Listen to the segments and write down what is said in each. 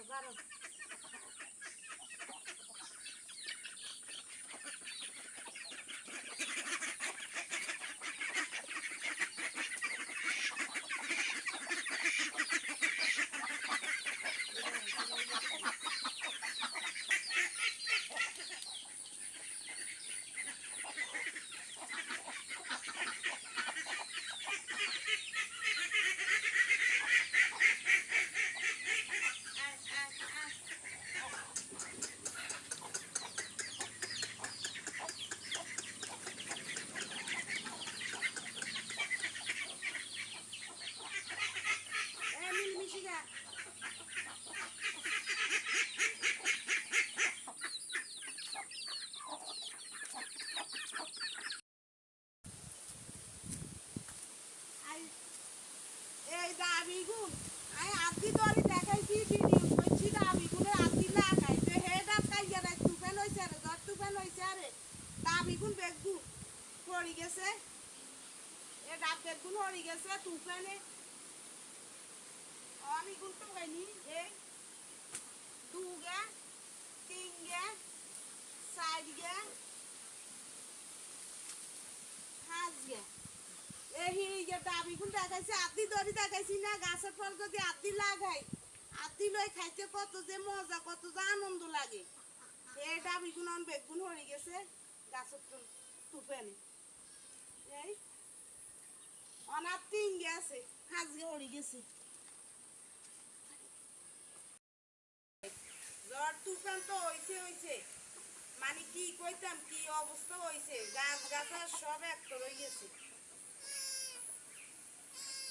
গারো মিলমিশি গা এই দাবি গুণ আই আদি দরি দেখাইছি ভিডিও করছি দাবি গুণে আদি লাগাই তে হেডা কাইয়া রাখ তুফান হইছে রে দর তুফান হইছে রে দাবি গুণ বেগু পড়ি গেছে এ ডাব বেগুন হরি গেছে তুফানে আমি গুণ তো হয়নি এই দুগে তিনগে চারগে পাঁচগে এই যে দাবি গুণ দেখাইছে আদি দরি দেখাইছি না গাছের ফল যদি আদি লাগাই আদি লই খাইতে কত যে মজা কত যে আনন্দ লাগে এই দাবি গুণ বেগুন হরি গেছে গাছের তুফানে এই অনার তিনগে আছে হাজগে হরি গেছে ঝড় তুফান তো হইছে মানে কি কইতাম কি অবস্থা হইছে গাছ গাছা সব একটা রয়ে গেছে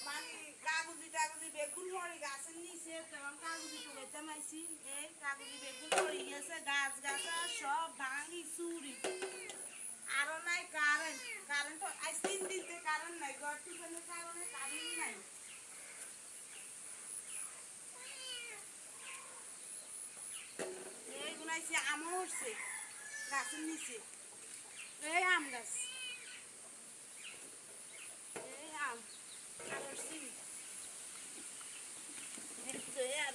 মানে কাগজি টাগজি বেগুন হরি গাছের নিচে তেমন কাগজি টুকাইতাম আইছি এই কাগজি বেগুন হরি গেছে গাছ গাছা সব ভাঙি চুরি আরো নাই কারেন্ট তো আজ 3 দিন থেকে কারেন্ট নাই ঝড় তুফানের কারণে কারেন্ট নাই এইগুলো আইছে আমও উঠছে গাছের নিচে এই আম গাছ এই আম আর